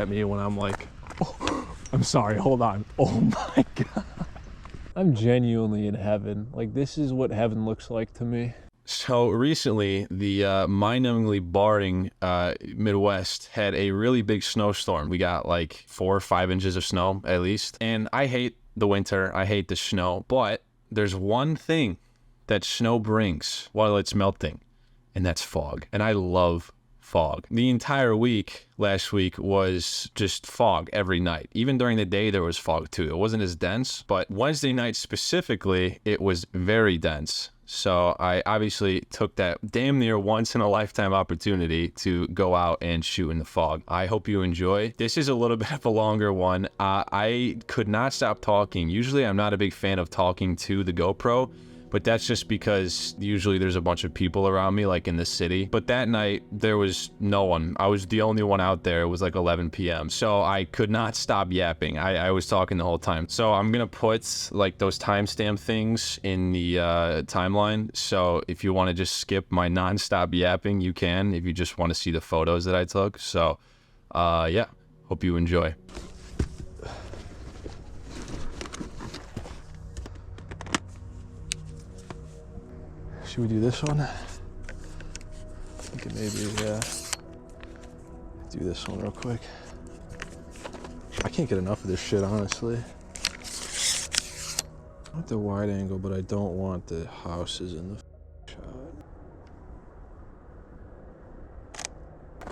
at me when I'm like, oh, I'm sorry, hold on. Oh my God. I'm genuinely in heaven. Like, this is what heaven looks like to me. So recently, the mind-numbingly boring Midwest had a really big snowstorm. We got like 4 or 5 inches of snow at least. And I hate the winter, I hate the snow, but there's one thing that snow brings while it's melting, and that's fog. And I love fog. The entire week last week was just fog every night. Even during the day there was fog too. It wasn't as dense, but Wednesday night specifically, it was very dense. So I obviously took that damn near once in a lifetime opportunity to go out and shoot in the fog. I hope you enjoy. This is a little bit of a longer one. I could not stop talking. Usually I'm not a big fan of talking to the GoPro, but that's just because usually there's a bunch of people around me, like in the city. But that night, there was no one. I was the only one out there. It was like 11 p.m. So I could not stop yapping. I was talking the whole time. So I'm gonna put like those timestamp things in the timeline. So if you wanna just skip my nonstop yapping, you can, if you just wanna see the photos that I took. So yeah, hope you enjoy. Should we do this one? I think maybe, yeah. Do this one real quick. I can't get enough of this shit, honestly. I want the wide angle, but I don't want the houses in the shot.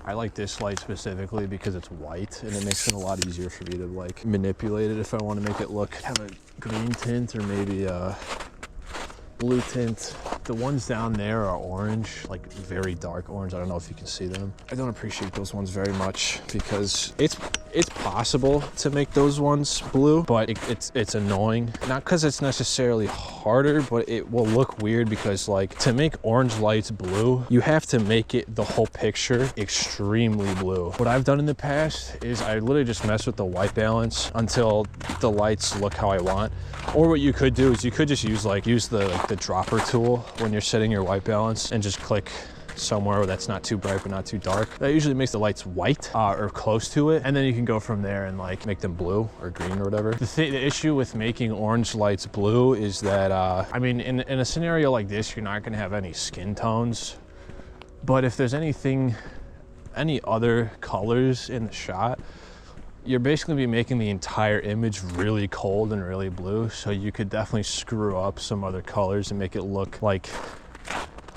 I like this light specifically because it's white and it makes it a lot easier for me to like manipulate it if I want to make it look have a green tint or maybe a blue tint. The ones down there are orange, like very dark orange. I don't know if you can see them. I don't appreciate those ones very much because it's possible to make those ones blue, but it's annoying. Not because it's necessarily harder, but it will look weird because like to make orange lights blue, you have to make it the whole picture extremely blue. What I've done in the past is I literally just mess with the white balance until the lights look how I want. Or what you could do is you could just use the dropper tool when you're setting your white balance and just click somewhere that's not too bright but not too dark. That usually makes the lights white or close to it, and then you can go from there and like make them blue or green or whatever. The issue with making orange lights blue is that I mean in a scenario like this you're not going to have any skin tones, but if there's any other colors in the shot, you're basically be making the entire image really cold and really blue, so you could definitely screw up some other colors and make it look like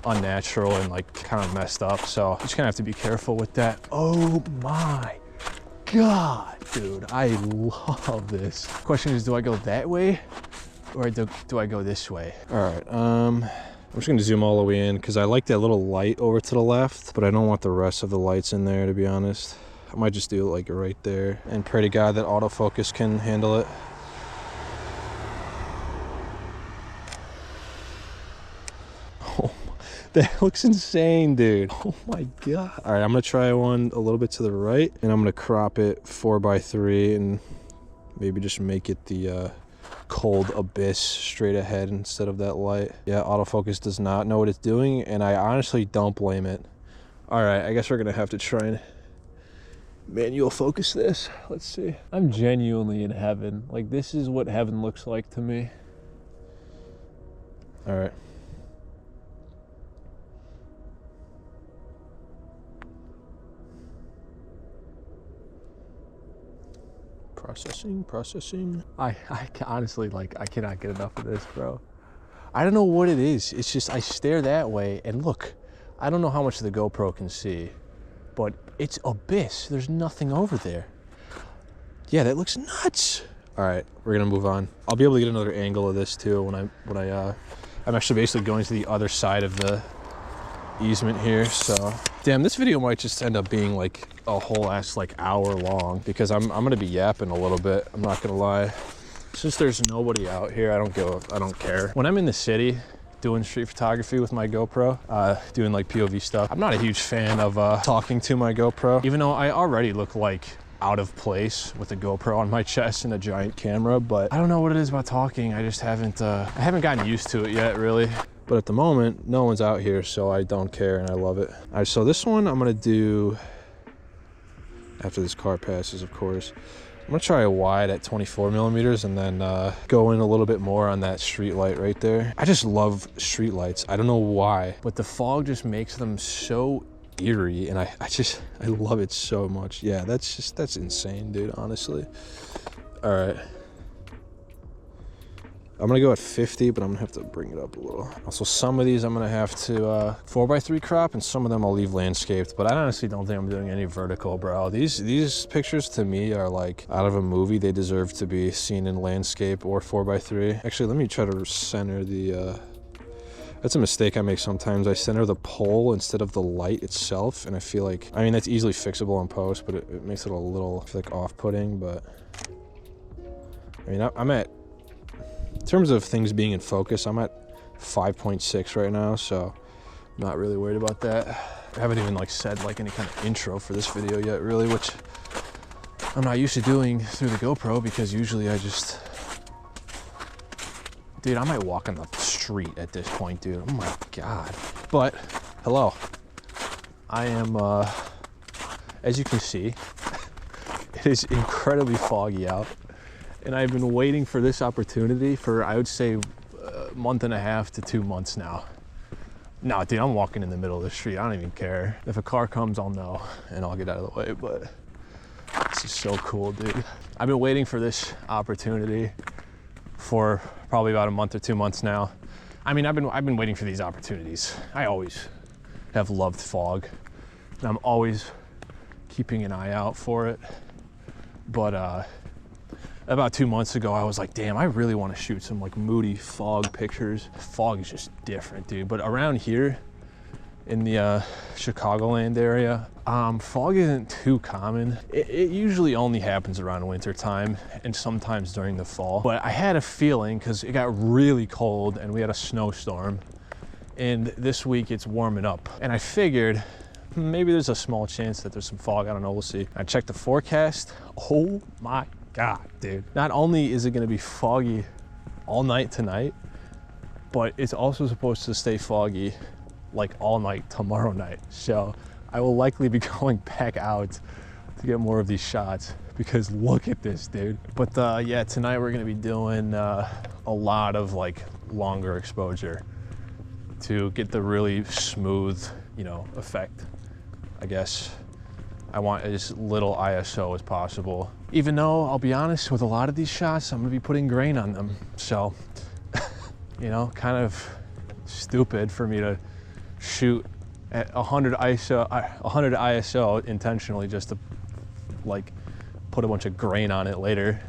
unnatural and like kind of messed up. So just gonna have to be careful with that. Oh my God, dude, I love this. Question is, do I go that way or do I go this way? All right, I'm just gonna zoom all the way in because I like that little light over to the left, but I don't want the rest of the lights in there, to be honest. I might just do it like right there and pray to God that autofocus can handle it. Oh, that looks insane, dude. Oh my God. All right, I'm gonna try one a little bit to the right and I'm gonna crop it 4:3 and maybe just make it the cold abyss straight ahead instead of that light. Yeah, autofocus does not know what it's doing and I honestly don't blame it. All right, I guess we're gonna have to try and manual focus this. Let's see. I'm genuinely in heaven. Like, this is what heaven looks like to me. All right. Processing. I honestly, like, I cannot get enough of this, bro. I don't know what it is. It's just I stare that way and look, I don't know how much the GoPro can see, but it's abyss. There's nothing over there. Yeah, that looks nuts. All right, we're gonna move on. I'll be able to get another angle of this too when I'm actually basically going to the other side of the easement here. So damn, this video might just end up being like a whole ass like hour long because I'm gonna be yapping a little bit. I'm not gonna lie. Since there's nobody out here, I don't care. When I'm in the city doing street photography with my GoPro, doing like POV stuff, I'm not a huge fan of talking to my GoPro, even though I already look like out of place with a GoPro on my chest and a giant camera. But I don't know what it is about talking. I just haven't I haven't gotten used to it yet, really. But at the moment, no one's out here, so I don't care and I love it. All right, so this one I'm gonna do after this car passes, of course. I'm gonna try a wide at 24 millimeters and then go in a little bit more on that street light right there. I just love street lights. I don't know why, but the fog just makes them so eerie, and I love it so much. Yeah, that's insane, dude, honestly. All right. I'm gonna go at 50, but I'm gonna have to bring it up a little. Also, some of these I'm gonna have to 4x3 crop, and some of them I'll leave landscaped, but I honestly don't think I'm doing any vertical, bro. These pictures to me are like out of a movie. They deserve to be seen in landscape or 4x3. Actually, let me try to center the, that's a mistake I make sometimes. I center the pole instead of the light itself, and I feel like, I mean, that's easily fixable in post, but it makes it a little, I feel like, off-putting, but I mean, I'm at, in terms of things being in focus, I'm at 5.6 right now, so I'm not really worried about that. I haven't even like said like any kind of intro for this video yet, really, which I'm not used to doing through the GoPro, because usually I just, dude, I might walk on the street at this point, dude. Oh my God. But hello, I am, as you can see, it is incredibly foggy out. And I've been waiting for this opportunity for, I would say, a month and a half to 2 months now. No, dude, I'm walking in the middle of the street. I don't even care. If a car comes, I'll know, and I'll get out of the way, but this is so cool, dude. I've been waiting for this opportunity for probably about a month or 2 months now. I mean, I've been waiting for these opportunities. I always have loved fog, and I'm always keeping an eye out for it. But, about 2 months ago, I was like, damn, I really want to shoot some like moody fog pictures. Fog is just different, dude. But around here in the Chicagoland area, fog isn't too common. It usually only happens around winter time and sometimes during the fall. But I had a feeling, because it got really cold and we had a snowstorm, and this week it's warming up. And I figured maybe there's a small chance that there's some fog. I don't know, we'll see. I checked the forecast. Oh my God, dude. Not only is it gonna be foggy all night tonight, but it's also supposed to stay foggy like all night tomorrow night. So I will likely be going back out to get more of these shots, because look at this, dude. But yeah, tonight we're gonna be doing a lot of like longer exposure to get the really smooth, you know, effect, I guess. I want as little ISO as possible. Even though, I'll be honest, with a lot of these shots, I'm gonna be putting grain on them. So, you know, kind of stupid for me to shoot at 100 ISO intentionally just to like put a bunch of grain on it later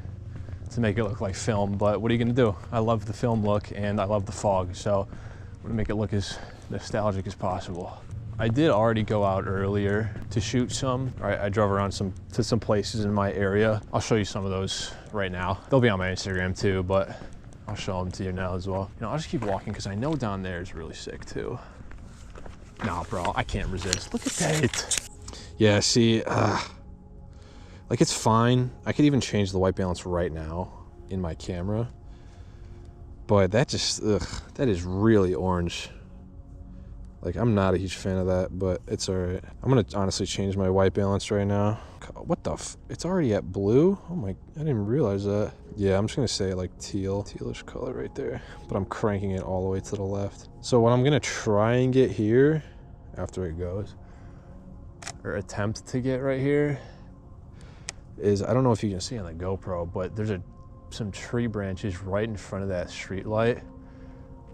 to make it look like film. But what are you gonna do? I love the film look and I love the fog. So I'm gonna make it look as nostalgic as possible. I did already go out earlier to shoot some. I drove around to some places in my area. I'll show you some of those right now. They'll be on my Instagram too, but I'll show them to you now as well. You know, I'll just keep walking because I know down there is really sick too. Nah, bro, I can't resist. Look at that. Yeah, see, like it's fine. I could even change the white balance right now in my camera, but that just, that is really orange. Like, I'm not a huge fan of that, but it's all right. I'm gonna honestly change my white balance right now. What the it's already at blue? Oh my, I didn't realize that. Yeah, I'm just gonna say like tealish color right there, but I'm cranking it all the way to the left. So what I'm gonna try and get here after it goes, or attempt to get right here, is, I don't know if you can see on the GoPro, but there's some tree branches right in front of that street light,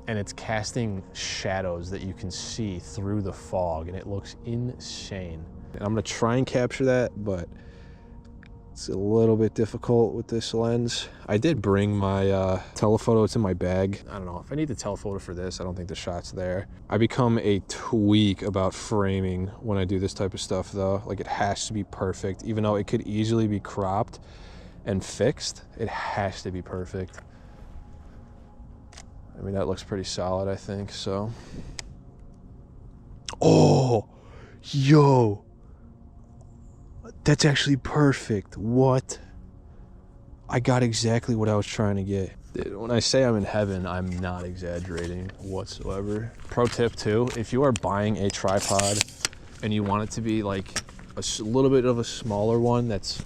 and it's casting shadows that you can see through the fog, and it looks insane. And I'm gonna try and capture that, but it's a little bit difficult with this lens. I did bring my telephoto to my bag. I don't know if I need the telephoto for this. I don't think the shot's there. I become a tweak about framing when I do this type of stuff though. Like, it has to be perfect. Even though it could easily be cropped and fixed, it has to be perfect. I mean, that looks pretty solid, I think, so. Oh, yo. That's actually perfect. What? I got exactly what I was trying to get. Dude, when I say I'm in heaven, I'm not exaggerating whatsoever. Pro tip too, if you are buying a tripod and you want it to be like little bit of a smaller one that's,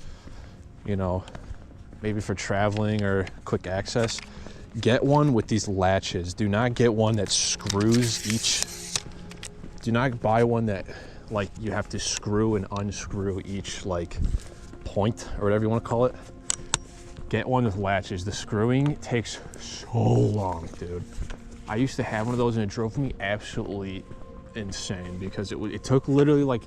you know, maybe for traveling or quick access, get one with these latches. Do not get one that screws each. Do not buy one that like you have to screw and unscrew each like point or whatever you want to call it. Get one with latches. The screwing takes so long, dude. I used to have one of those and it drove me absolutely insane because it took literally like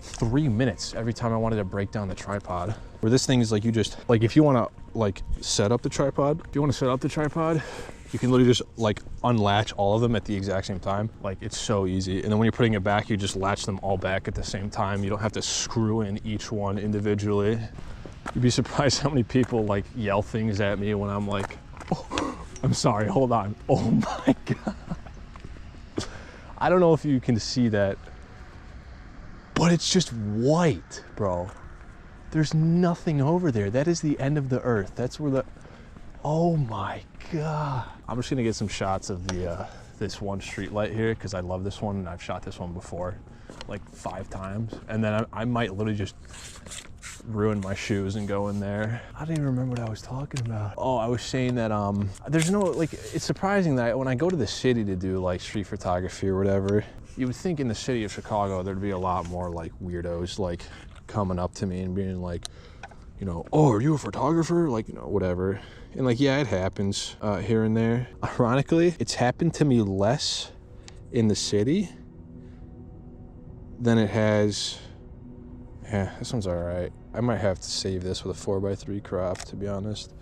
3 minutes every time I wanted to break down the tripod. Where this thing is like, you just, like if you want to like set up the tripod, you can literally just like unlatch all of them at the exact same time. Like it's so easy. And then when you're putting it back, you just latch them all back at the same time. You don't have to screw in each one individually. You'd be surprised how many people like yell things at me when I'm like, oh, I'm sorry, hold on. Oh my God. I don't know if you can see that, but it's just white, bro. There's nothing over there. That is the end of the earth. That's where the, oh my God. I'm just gonna get some shots of the this one street light here because I love this one and I've shot this one before, like 5 times. And then I might literally just ruin my shoes and go in there. I don't even remember what I was talking about. Oh, I was saying that there's no, like, it's surprising that when I go to the city to do like street photography or whatever, you would think in the city of Chicago there'd be a lot more like weirdos like coming up to me and being like, you know, oh, are you a photographer? Like, you know, whatever. And like, yeah, it happens here and there. Ironically, it's happened to me less in the city than it has. Yeah, this one's all right. I might have to save this with a 4x3 crop, to be honest,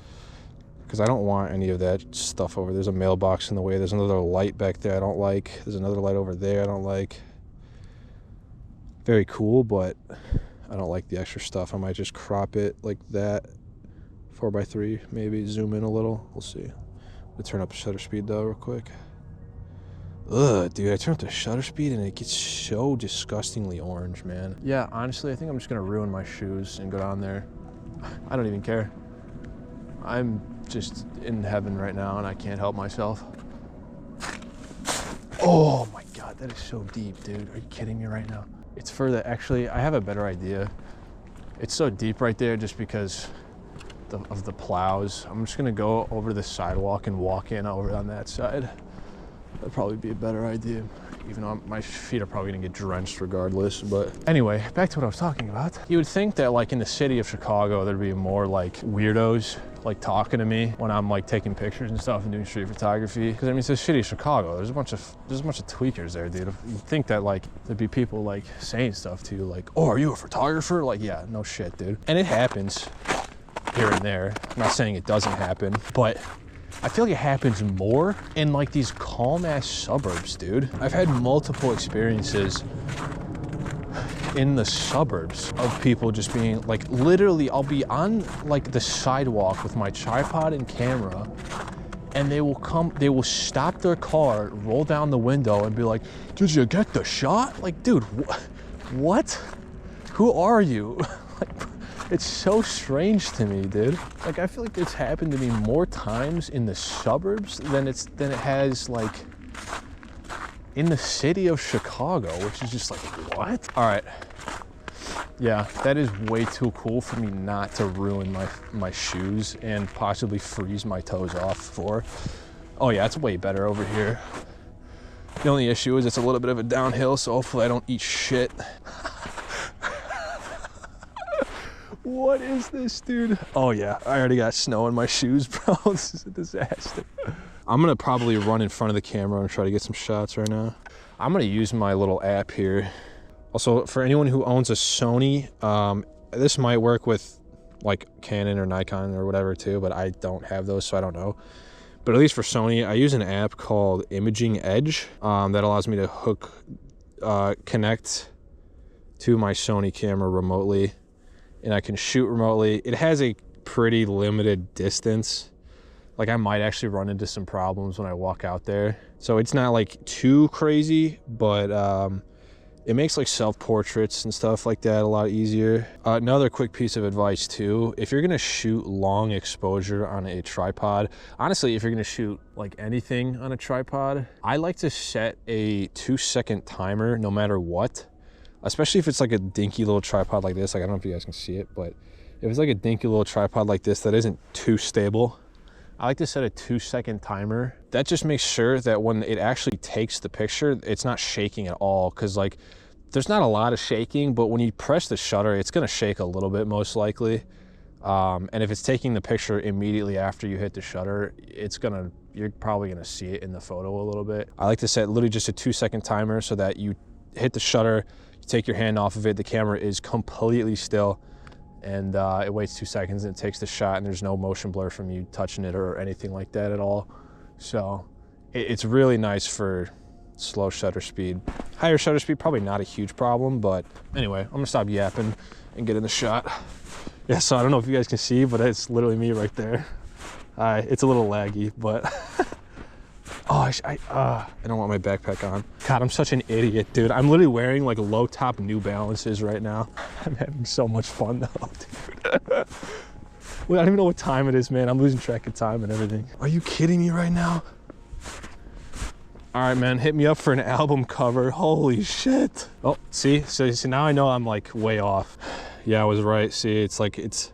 because I don't want any of that stuff over. There's a mailbox in the way. There's another light back there I don't like. There's another light over there I don't like. Very cool, but I don't like the extra stuff. I might just crop it like that. 4x3, maybe zoom in a little. We'll see. I'll turn up the shutter speed though real quick. Ugh, dude, I turn up the shutter speed and it gets so disgustingly orange, man. Yeah, honestly, I think I'm just gonna ruin my shoes and go down there. I don't even care. I'm just in heaven right now and I can't help myself. Oh my God, that is so deep, dude. Are you kidding me right now? It's for the, actually, I have a better idea. It's so deep right there just because of the plows. I'm just gonna go over the sidewalk and walk in over on that side. That'd probably be a better idea, even though my feet are probably gonna get drenched regardless. But anyway, back to what I was talking about. You would think that like in the city of Chicago, there'd be more like weirdos like talking to me when I'm like taking pictures and stuff and doing street photography. Because I mean, it's the city of Chicago. There's a bunch of tweakers there, dude. You'd think that like there'd be people like saying stuff to you like, oh, are you a photographer? Like, yeah, no shit, dude. And it happens here and there. I'm not saying it doesn't happen, but I feel like it happens more in like these calm ass suburbs, dude. I've had multiple experiences in the suburbs of people just being like, literally, I'll be on like the sidewalk with my tripod and camera and they will stop their car, roll down the window and be like, did you get the shot? Like, dude, what? Who are you? Like, it's so strange to me, dude. Like, I feel like it's happened to me more times in the suburbs than it has like in the city of Chicago, which is just like, what? All right. Yeah, that is way too cool for me not to ruin my shoes and possibly freeze my toes off for. Oh yeah, it's way better over here. The only issue is it's a little bit of a downhill, so hopefully I don't eat shit. What is this, dude? Oh yeah, I already got snow in my shoes, bro. This is a disaster. I'm gonna probably run in front of the camera and try to get some shots right now. I'm gonna use my little app here. Also, for anyone who owns a Sony, this might work with like Canon or Nikon or whatever too, but I don't have those, so I don't know. But at least for Sony, I use an app called Imaging Edge that allows me to connect to my Sony camera remotely, and I can shoot remotely. It has a pretty limited distance. Like, I might actually run into some problems when I walk out there. So it's not like too crazy, but it makes like self-portraits and stuff like that a lot easier. Another quick piece of advice too, if you're gonna shoot long exposure on a tripod, honestly, if you're gonna shoot like anything on a tripod, I like to set a 2-second timer no matter what. especially if it's like a dinky little tripod like this. Like, I don't know if you guys can see it, but if it's like a dinky little tripod like this that isn't too stable, I like to set a 2-second timer. That just makes sure that when it actually takes the picture, it's not shaking at all. Cause like, there's not a lot of shaking, but when you press the shutter, it's gonna shake a little bit most likely. And if it's taking the picture immediately after you hit the shutter, you're probably gonna see it in the photo a little bit. I like to set literally just a 2-second timer so that you hit the shutter, you take your hand off of it, the camera is completely still, and it waits 2 seconds and it takes the shot, and there's no motion blur from you touching it or anything like that at all. So it's really nice for slow shutter speed. Higher shutter speed, probably not a huge problem, but anyway, I'm gonna stop yapping and get in the shot. Yeah, so I don't know if you guys can see, but it's literally me right there. It's a little laggy, but oh, I don't want my backpack on. God, I'm such an idiot, dude. I'm literally wearing like low top New Balances right now. I'm having so much fun though, dude. Well, I don't even know what time it is, man. I'm losing track of time and everything. Are you kidding me right now? All right, man, hit me up for an album cover. Holy shit. Oh, see, so now I know I'm like way off. Yeah, I was right. See, it's like, it's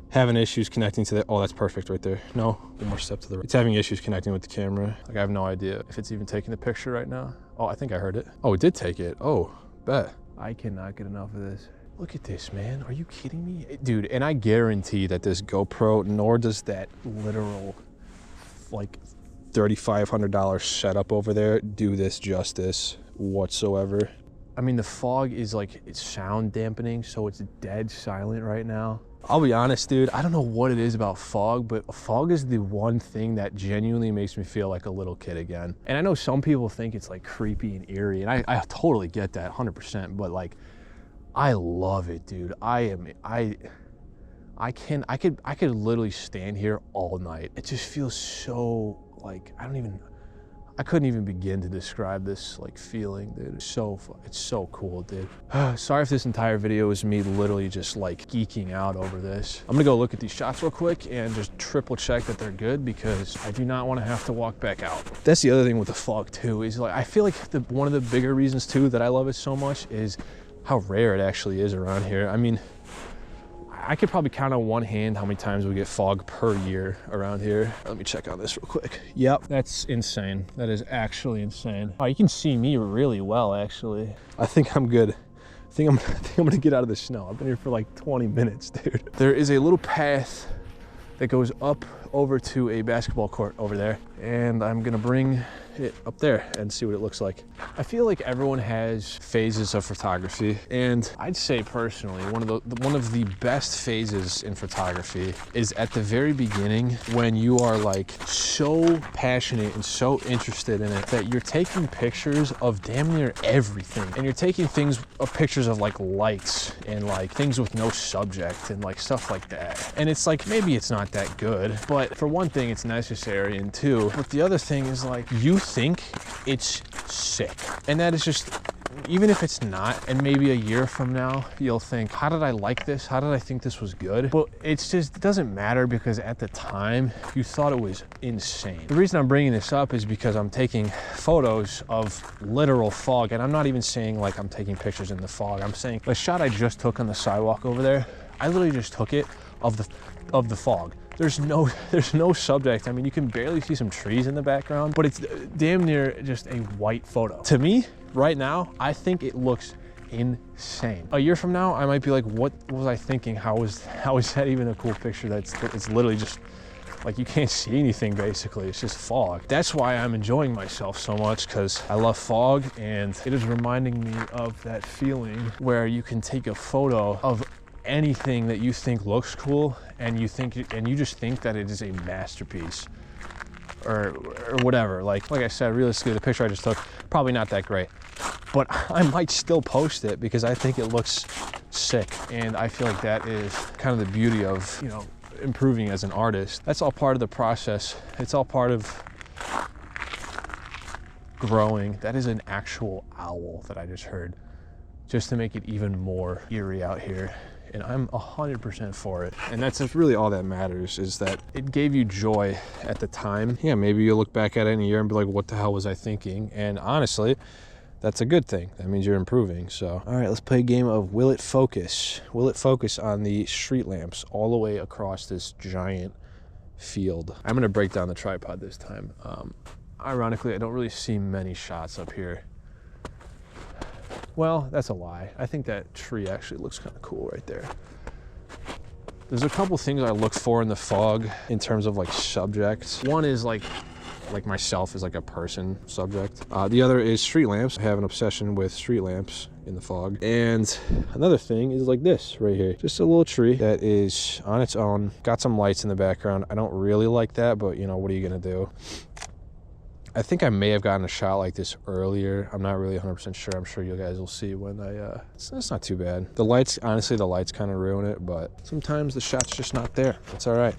having issues connecting to the, oh, that's perfect right there. No, one more step to the right. It's having issues connecting with the camera. Like, I have no idea if it's even taking the picture right now. Oh, I think I heard it. Oh, it did take it. Oh, bet. I cannot get enough of this. Look at this, man. Are you kidding me? Dude, and I guarantee that this GoPro, nor does that literal, like, $3,500 setup over there do this justice whatsoever. I mean, the fog is like, it's sound dampening, so it's dead silent right now. I'll be honest, dude, I don't know what it is about fog, but fog is the one thing that genuinely makes me feel like a little kid again. And I know some people think it's like creepy and eerie, and I totally get that 100%, but like, I love it, dude. I could literally stand here all night. It just feels so, like, I couldn't even begin to describe this like feeling, dude. It's so cool, dude. Sorry if this entire video is me literally just like geeking out over this. I'm gonna go look at these shots real quick and just triple check that they're good, because I do not want to have to walk back out. That's the other thing with the fog too, is like, I feel like one of the bigger reasons too that I love it so much is how rare it actually is around here. I mean, I could probably count on one hand how many times we get fog per year around here. Let me check on this real quick. Yep, that's insane. That is actually insane. Oh, you can see me really well, actually. I think I'm good. I think I'm gonna get out of the snow. I've been here for like 20 minutes, dude. There is a little path that goes up over to a basketball court over there, and I'm gonna bring it up there and see what it looks like. I feel like everyone has phases of photography, and I'd say personally one of the best phases in photography is at the very beginning, when you are like so passionate and so interested in it that you're taking pictures of damn near everything, and you're taking pictures of like lights and like things with no subject and like stuff like that. And it's like, maybe it's not that good, but for one thing it's necessary, and two, but the other thing is like, you think it's sick, and that is just, even if it's not, and maybe a year from now you'll think, how did I like this? How did I think this was good? But it's just, it doesn't matter, because at the time you thought it was insane. The reason I'm bringing this up is because I'm taking photos of literal fog, and I'm not even saying like I'm taking pictures in the fog. I'm saying the shot I just took on the sidewalk over there, I literally just took it of the fog. There's no subject. I mean, you can barely see some trees in the background, but it's damn near just a white photo. To me, right now, I think it looks insane. A year from now, I might be like, what was I thinking? How is that even a cool picture? It's literally just like, you can't see anything basically. It's just fog. That's why I'm enjoying myself so much, because I love fog, and it is reminding me of that feeling where you can take a photo of anything that you think looks cool, and you just think that it is a masterpiece or whatever. Like I said, realistically, the picture I just took, probably not that great, but I might still post it because I think it looks sick. And I feel like that is kind of the beauty of, you know, improving as an artist. That's all part of the process. It's all part of growing. That is an actual owl that I just heard, just to make it even more eerie out here. And I'm 100% for it. And that's really all that matters, is that it gave you joy at the time. Yeah, maybe you'll look back at it in a year and be like, what the hell was I thinking? And honestly, that's a good thing. That means you're improving. So, all right, let's play a game of will it focus? Will it focus on the street lamps all the way across this giant field? I'm gonna break down the tripod this time. Ironically, I don't really see many shots up here. Well, that's a lie. I think that tree actually looks kind of cool right there. There's a couple things I look for in the fog in terms of like subjects. One is like myself as like a person subject. The other is street lamps. I have an obsession with street lamps in the fog. And another thing is like this right here. Just a little tree that is on its own. Got some lights in the background. I don't really like that, but you know, what are you gonna do? I think I may have gotten a shot like this earlier. I'm not really 100% sure. I'm sure you guys will see when it's not too bad. The lights, honestly, the lights kind of ruin it, but sometimes the shot's just not there. It's all right.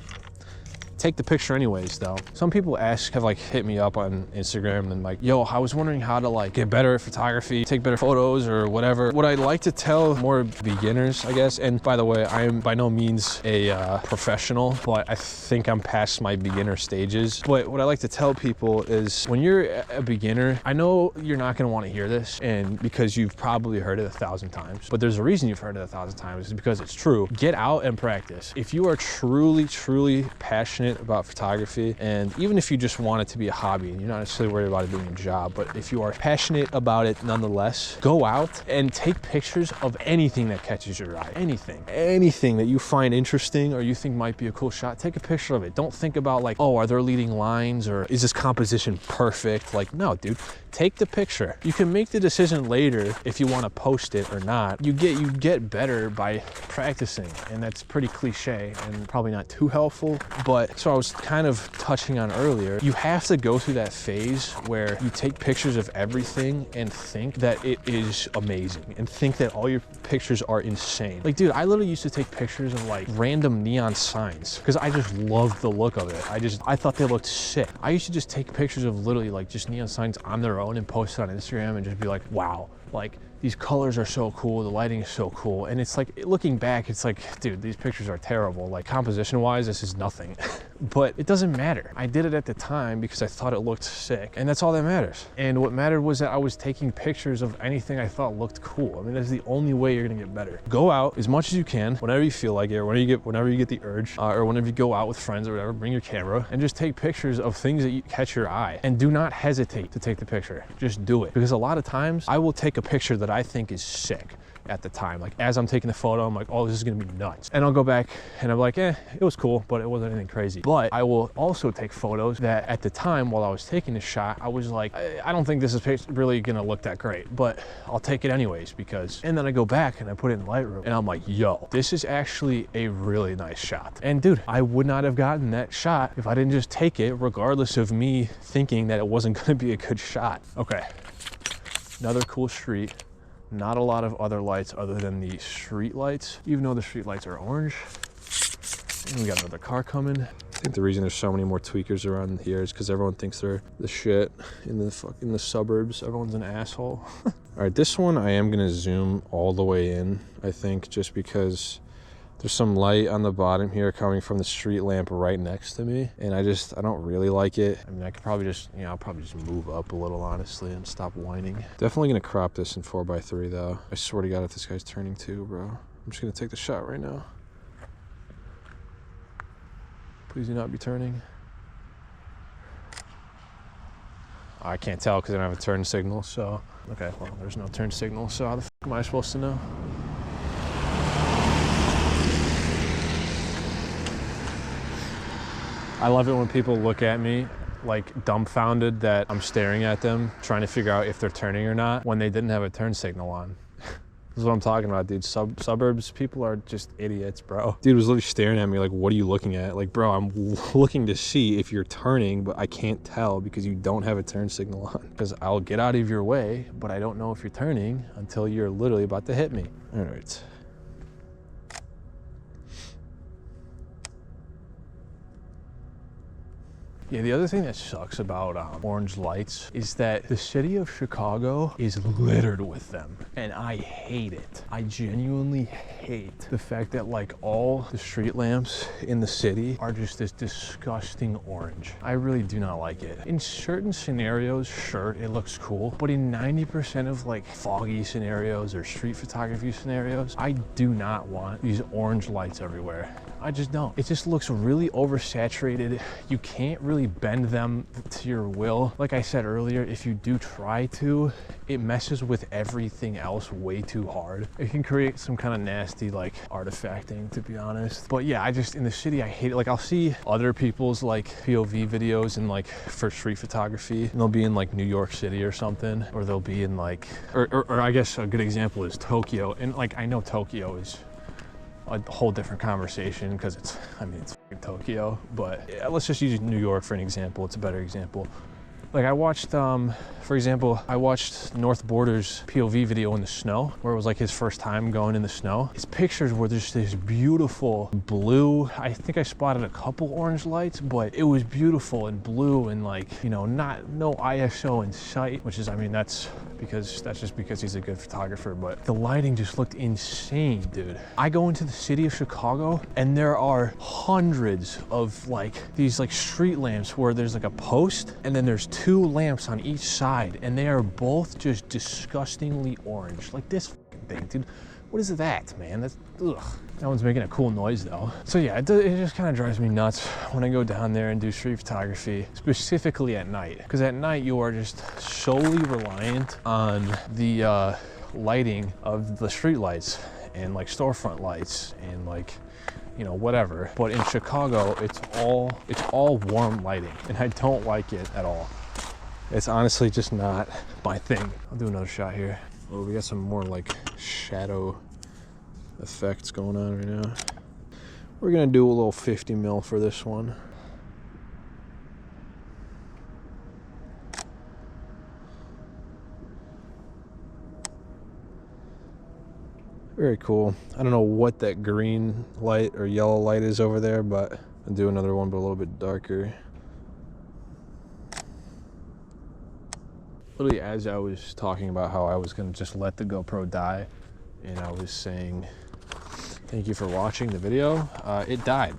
Take the picture anyways though. Some people have like hit me up on Instagram and like, yo, I was wondering how to like get better at photography, take better photos or whatever. What I'd like to tell more beginners, I guess, and by the way, I am by no means a professional, but I think I'm past my beginner stages. But what I like to tell people is when you're a beginner, I know you're not gonna wanna hear this and because you've probably heard it 1,000 times, but there's a reason you've heard it 1,000 times, is because it's true. Get out and practice. If you are truly, truly passionate about photography, and even if you just want it to be a hobby and you're not necessarily worried about it being a job, but if you are passionate about it nonetheless, go out and take pictures of anything that catches your eye. Anything that you find interesting or you think might be a cool shot, take a picture of it. Don't think about like, oh, are there leading lines or is this composition perfect? Like, no, dude, take the picture. You can make the decision later if you want to post it or not. You get better by practicing, and that's pretty cliche and probably not too helpful, but so I was kind of touching on earlier, you have to go through that phase where you take pictures of everything and think that it is amazing and think that all your pictures are insane. Like, dude, I literally used to take pictures of like random neon signs because I just loved the look of it. I thought they looked sick. I used to just take pictures of literally like just neon signs on their own and post it on Instagram and just be like, wow, like these colors are so cool, the lighting is so cool. And it's like, looking back, it's like, dude, these pictures are terrible. Like composition wise, this is nothing, but it doesn't matter. I did it at the time because I thought it looked sick, and that's all that matters. And what mattered was that I was taking pictures of anything I thought looked cool. I mean, that's the only way you're gonna get better. Go out as much as you can, whenever you feel like it, or whenever you get the urge, or whenever you go out with friends or whatever, bring your camera and just take pictures of things that you catch your eye. And do not hesitate to take the picture. Just do it. Because a lot of times I will take a picture that I think is sick at the time. Like as I'm taking the photo, I'm like, oh, this is gonna be nuts. And I'll go back and I'm like, it was cool, but it wasn't anything crazy. But I will also take photos that at the time while I was taking the shot, I was like, I don't think this is really gonna look that great, but I'll take it anyways because, and then I go back and I put it in Lightroom and I'm like, yo, this is actually a really nice shot. And dude, I would not have gotten that shot if I didn't just take it, regardless of me thinking that it wasn't gonna be a good shot. Okay, another cool street. Not a lot of other lights other than the street lights, even though the street lights are orange. And we got another car coming. I think the reason there's so many more tweakers around here is because everyone thinks they're the shit in the suburbs. Everyone's an asshole. All right, this one I am gonna zoom all the way in, I think, just because there's some light on the bottom here coming from the street lamp right next to me, and I don't really like it. I mean, I could probably just, I'll probably just move up a little, honestly, and stop whining. Definitely gonna crop this in 4x3 though. I swear to God, if this guy's turning too, bro. I'm just gonna take the shot right now. Please do not be turning. Oh, I can't tell because I don't have a turn signal, so. Okay, well, there's no turn signal, so how the f am I supposed to know? I love it when people look at me like dumbfounded that I'm staring at them, trying to figure out if they're turning or not when they didn't have a turn signal on. This is what I'm talking about, dude. Suburbs people are just idiots, bro. Dude was literally staring at me like, what are you looking at? Like, bro, I'm looking to see if you're turning, but I can't tell because you don't have a turn signal on. Because I'll get out of your way, but I don't know if you're turning until you're literally about to hit me. All right. Yeah, the other thing that sucks about orange lights is that the city of Chicago is littered with them, and I hate it. I genuinely hate the fact that like all the street lamps in the city are just this disgusting orange. I really do not like it. In certain scenarios, sure, it looks cool, but in 90% of like foggy scenarios or street photography scenarios, I do not want these orange lights everywhere. I just don't. It just looks really oversaturated. You can't really bend them to your will. Like I said earlier, if you do try to, it messes with everything else way too hard. It can create some kind of nasty like artifacting, to be honest. But yeah, I just, in the city, I hate it. Like I'll see other people's like POV videos in like for street photography, and they'll be in like New York City or something, or they'll be in like, or I guess a good example is Tokyo. And like, I know Tokyo is a whole different conversation because it's, I mean, it's Tokyo, but yeah, let's just use New York for an example. It's a better example. Like I watched, for example, I watched North Border's POV video in the snow, where it was like his first time going in the snow. His pictures were just this beautiful blue. I think I spotted a couple orange lights, but it was beautiful and blue and like, you know, no ISO in sight, which is, I mean, that's just because he's a good photographer, but the lighting just looked insane, dude. I go into the city of Chicago and there are hundreds of like these like street lamps where there's like a post and then there's two lamps on each side and they are both just disgustingly orange. Like this thing, dude. What is that, man? That's, ugh. That one's making a cool noise though. So yeah, it just kind of drives me nuts when I go down there and do street photography, specifically at night. Because at night you are just solely reliant on the lighting of the street lights and like storefront lights and like, you know, whatever. But in Chicago, it's all warm lighting and I don't like it at all. It's honestly just not my thing. I'll do another shot here. Oh, we got some more like shadow effects going on right now. We're gonna do a little 50 mil for this one. Very cool. I don't know what that green light or yellow light is over there, but I'll do another one, but a little bit darker. Literally, as I was talking about how I was gonna just let the GoPro die, and I was saying, thank you for watching the video, it died.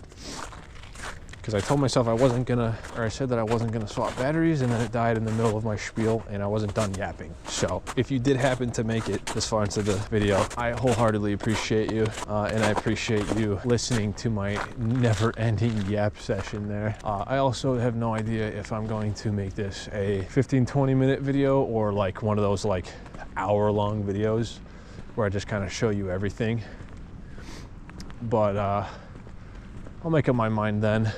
Because I told myself I wasn't gonna, or I said that I wasn't gonna swap batteries, and then it died in the middle of my spiel, and I wasn't done yapping. So if you did happen to make it this far into the video, I wholeheartedly appreciate you, and I appreciate you listening to my never-ending yap session there. I also have no idea if I'm going to make this a 15-20 minute video or like one of those like hour-long videos where I just kind of show you everything. But I'll make up my mind then.